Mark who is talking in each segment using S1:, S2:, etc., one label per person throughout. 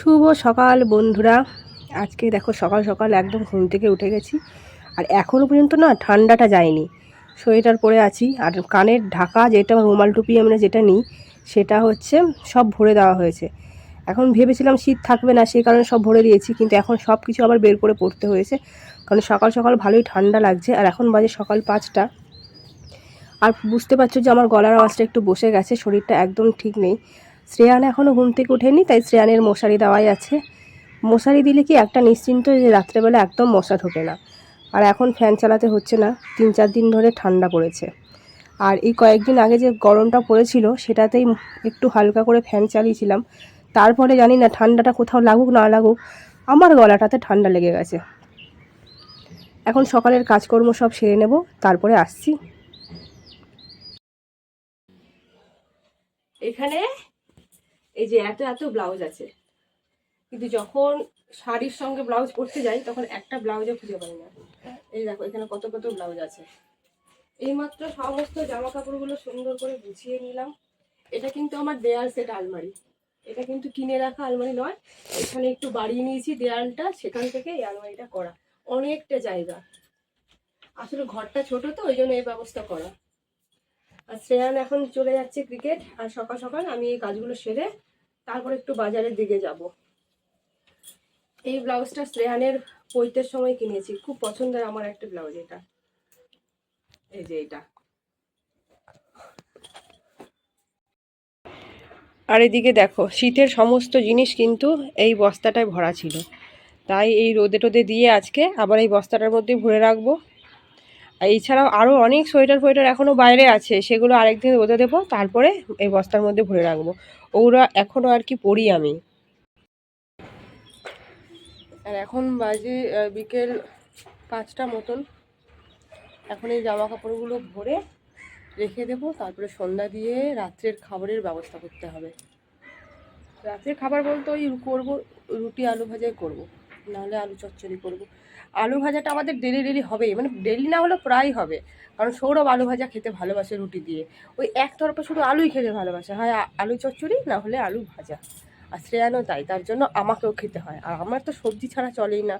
S1: শুভ সকাল বন্ধুরা। আজকে দেখো সকাল সকাল একদম ঘুম থেকে উঠে গেছি, আর এখনও পর্যন্ত না ঠান্ডাটা যায়নি। সোয়েটার পরে আছি, আর কানের ঢাকা যেটা রুমাল টুপি আমরা যেটা নিই সেটা হচ্ছে সব ভরে দেওয়া হয়েছে। এখন ভেবেছিলাম শীত থাকবে না, সেই কারণে সব ভরে দিয়েছি, কিন্তু এখন সব কিছু আবার বের করে পড়তে হয়েছে, কারণ সকাল সকাল ভালোই ঠান্ডা লাগছে। আর এখন বাজে সকাল 5টা। আর বুঝতে পারছো যে আমার গলার আওয়াজটা একটু বসে গেছে, শরীরটা একদম ঠিক নেই। শ্রেয়ান এখনও ঘুম থেকে ওঠেনি, তাই শ্রেয়ানের মশারি দেওয়াই আছে। মশারি দিলে কি একটা নিশ্চিন্ত যে রাত্রেবেলা একদম মশা ঢোকে না। আর এখন ফ্যান চালাতে হচ্ছে না, 3-4 দিন ধরে ঠান্ডা পড়েছে। আর এই কয়েকদিন আগে যে গরমটা পড়েছিল সেটাতেই একটু হালকা করে ফ্যান চালিয়েছিলাম। তারপরে জানি না ঠান্ডাটা কোথাও লাগুক না লাগুক, আমার গলাটাতে ঠান্ডা লেগে গেছে। এখন সকালের কাজকর্ম সব সেরে নেব, তারপরে আসছি। এখানে এই যে এত এত ব্লাউজ আছে, কিন্তু যখন শাড়ির সঙ্গে ব্লাউজ পরতে যাই তখন একটা ব্লাউজও খুঁজে পাই না। এই দেখো এখানে কত কত ব্লাউজ আছে। এইমাত্র সমস্ত জামা কাপড়গুলো সুন্দর করে গুছিয়ে নিলাম। এটা কিন্তু আমার দেয়াল সেট আলমারি, এটা কিন্তু কিনে রাখা আলমারি নয়। এখানে একটু বাড়িয়ে নিয়েছি দেয়ালটা, সেখান থেকে এই আলমারিটা করা। অনেকটা জায়গা, আসলে ঘরটা ছোট তো ওই জন্য এই ব্যবস্থা করা। আর শ্রেয়ান এখন চলে যাচ্ছে ক্রিকেট, আর সকাল সকাল আমি এই কাজগুলো সেরে তারপর একটু বাজারের দিকে যাব। এই ব্লাউজটা শ্রেয়ানের পৈতের সময় কিনেছি, খুব পছন্দের আমার একটা ব্লাউজ এটা। এই যে এটা। আর এদিকে দেখো শীতের সমস্ত জিনিস কিন্তু এই বস্তাটায় ভরা ছিল, তাই এই রোদে টোদে দিয়ে আজকে আবার এই বস্তাটার মধ্যে ভরে রাখবো। আর এছাড়াও আরও অনেক সোয়েটার ফোয়েটার এখনও বাইরে আছে, সেগুলো আরেকদিন রোদে দেবো, তারপরে এই বস্তার মধ্যে ভরে রাখবো। ওরা এখনও আর কি পরি আমি। আর এখন বাজে বিকেল 5টা মতন। এখন এই জামা কাপড়গুলো ভরে রেখে দেবো, তারপরে সন্ধ্যা দিয়ে রাত্রের খাবারের ব্যবস্থা করতে হবে। রাত্রের খাবার বলতে ওই করবো, রুটি আলু ভাজাই করবো, নাহলে আলু চচ্চড়ি করবো। আলু ভাজাটা আমাদের ডেলি ডেলি হবেই, মানে ডেলি না হলেও প্রায় হবে, কারণ সৌরভ আলু ভাজা খেতে ভালোবাসে রুটি দিয়ে। ওই একতরফা শুধু আলুই খেতে ভালোবাসে, হয় আলু চচ্চড়ি না হলে আলু ভাজা। আর শ্রেয়ানও তাই, তার জন্য আমাকেও খেতে হয়। আর আমার তো সবজি ছাড়া চলেই না,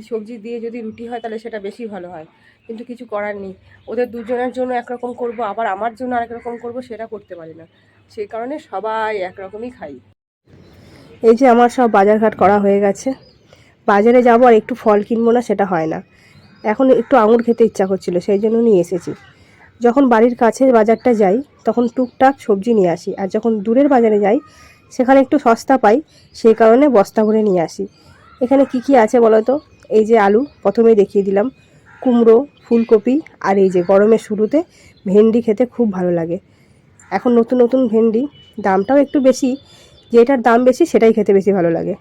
S1: সবজি দিয়ে যদি রুটি হয় তাহলে সেটা বেশি ভালো হয়, কিন্তু কিছু করার নেই। ওদের দুজনের জন্য একরকম করব, আবার আমার জন্য আরেক রকম করবো, সেটা করতে পারি না। সেই কারণে সবাই একরকমই খাই। এই যে আমার সব বাজারঘাট করা হয়ে গেছে। বাজারে যাবো আর একটু ফল কিনবো না সেটা হয় না। এখন একটু আঙুর খেতে ইচ্ছা করছিল, সেই জন্য নিয়ে এসেছি। যখন বাড়ির কাছে বাজারটা যাই তখন টুকটাক সবজি নিয়ে আসি, আর যখন দূরের বাজারে যাই সেখানে একটু সস্তা পাই, সেই কারণে বস্তা ভরে নিয়ে আসি। এখানে কি কি আছে বলো তো? এই যে আলু প্রথমেই দেখিয়ে দিলাম, কুমড়ো, ফুলকপি, আর এই যে গরমের শুরুতে ভেন্ডি খেতে খুব ভালো লাগে। এখন নতুন নতুন ভেন্ডি, দামটাও একটু বেশি, যেটার দাম বেশি সেটাই খেতে বেশি ভালো লাগে।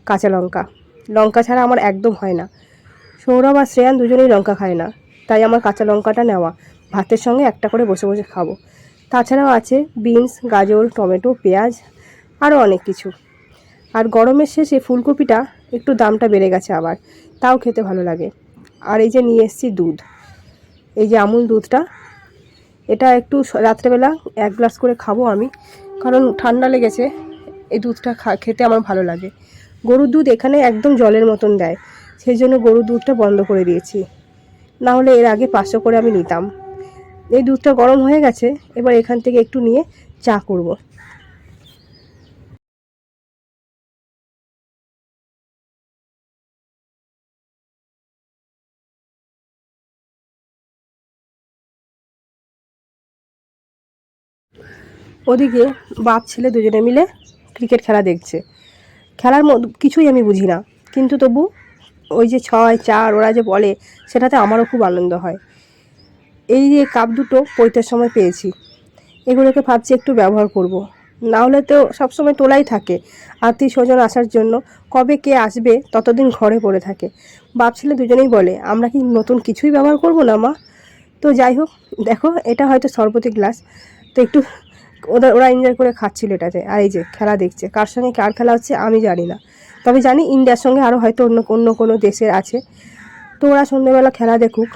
S1: কাঁচা লঙ্কা, লঙ্কা ছাড়া আমার একদম হয় না। সৌরভ আর শ্রেয়ান দুজনেই লঙ্কা খায় না, তাই আমার কাঁচা লঙ্কাটা নেওয়া, ভাতের সঙ্গে একটা করে বসে বসে খাবো। তাছাড়াও আছে বিনস, গাজর, টমেটো, পেঁয়াজ, আরও অনেক কিছু। আর গরমের শেষে ফুলকপিটা একটু দামটা বেড়ে গেছে আবার, তাও খেতে ভালো লাগে। আর এই যে নিয়ে এসেছি দুধ, এই যে আমুল দুধটা, এটা একটু রাত্রেবেলা 1 গ্লাস করে খাবো আমি, কারণ ঠান্ডা লেগেছে। এই দুধটা খেতে আমার ভালো লাগে। গরুর দুধ এখানে একদম জলের মতন দেয়, সেই জন্য গরুর দুধটা বন্ধ করে দিয়েছি, না হলে এর আগে 500 করে আমি নিতাম। এই দুধটা গরম হয়ে গেছে, এবার এখান থেকে একটু নিয়ে চা করব। ওদিকে বাপ ছেলে দুজনে মিলে ক্রিকেট খেলা দেখছে। খেলার মধ্যে কিছুই আমি বুঝি না, কিন্তু তবু ওই যে 6-4 ওরা যে বলে, সেটাতে আমারও খুব আনন্দ হয়। এই যে কাপ দুটো পৈতের সময় পেয়েছি, এগুলোকে ভাবছি একটু ব্যবহার করব। না হলে তো সবসময় তোলাই থাকে, আত্মীয় স্বজন আসার জন্য। কবে কে আসবে ততদিন ঘরে পড়ে থাকে। বাপ ছেলে দুজনেই বলে, আমরা কি নতুন কিছুই ব্যবহার করব না মা? তো যাই হোক, দেখো এটা হয়তো সরবতি গ্লাস, তো একটু ওরা এনজয় করে খাচ্ছিল এটাতে। আর এই যে খেলা দেখছে, কার সঙ্গে কার খেলা হচ্ছে আমি জানি না, তবে জানি ইন্ডিয়ার সঙ্গে আরও হয়তো অন্য অন্য কোনো দেশের আছে। তো ওরা সন্ধ্যেবেলা খেলা দেখুক।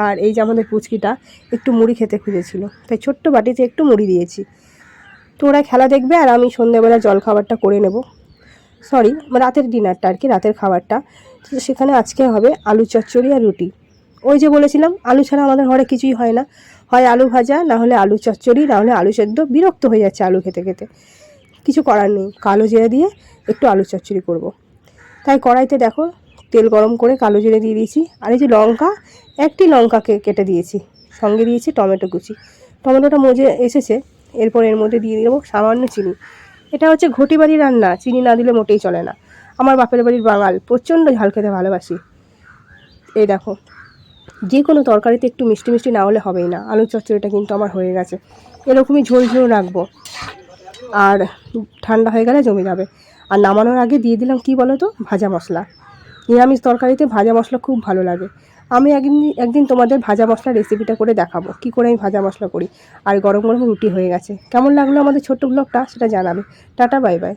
S1: আর এই যে আমাদের পুচকিটা একটু মুড়ি খেতে খুঁজেছিল, তাই ছোট্ট বাটিতে একটু মুড়ি দিয়েছি। তো ওরা খেলা দেখবে আর আমি সন্ধ্যেবেলা জল খাবারটা করে নেব।
S2: সরি রাতের ডিনারটা আর কি, রাতের খাবারটা। তো সেখানে আজকে হবে আলু চচ্চড়ি আর রুটি। ওই যে বলেছিলাম আলু ছাড়া আমাদের ঘরে কিছুই হয় না, হয় আলু ভাজা, না হলে আলু চচ্চড়ি, না হলে আলু সেদ্ধ। বিরক্ত হয়ে যাচ্ছে আলু খেতে খেতে, কিছু করার নেই, কালো জিরা দিয়ে একটু আলু চচ্চড়ি করব। তাই কড়াইতে দেখো তেল গরম করে কালো জিরে দিয়ে দিয়েছি, আর এই যে লঙ্কা, একটি লঙ্কাকে কেটে দিয়েছি, সঙ্গে দিয়েছি টমেটো কুচি। টমেটোটা মজে এসেছে, এরপর এর মধ্যে দিয়ে দেবো সামান্য চিনি। এটা হচ্ছে ঘটি বাড়ির রান্না, চিনি না দিলে মোটেই চলে না। আমার বাপের বাড়ির বাঙাল, প্রচণ্ড ঝাল খেতে ভালোবাসি। এই দেখো, যে কোনো তরকারিতে একটু মিষ্টি মিষ্টি না হলে হবেই না। আলুর চচ্চড়িটা কিন্তু আমার হয়ে গেছে, এরকমই ঝোল ঝোল রাখবো, আর ঠান্ডা হয়ে গেলে জমে যাবে। আর নামানোর আগে দিয়ে দিলাম কি বলো তো, ভাজা মশলা। নিরামিষ তরকারিতে ভাজা মশলা খুব ভালো লাগে। আমি একদিন তোমাদের ভাজা মশলা রেসিপিটা করে দেখাবো, কি করে আমি ভাজা মশলা করি। আর গরম গরম রুটি হয়ে গেছে। কেমন লাগলো আমাদের ছোট্ট ব্লগটা সেটা জানাবে। Tata, bye bye.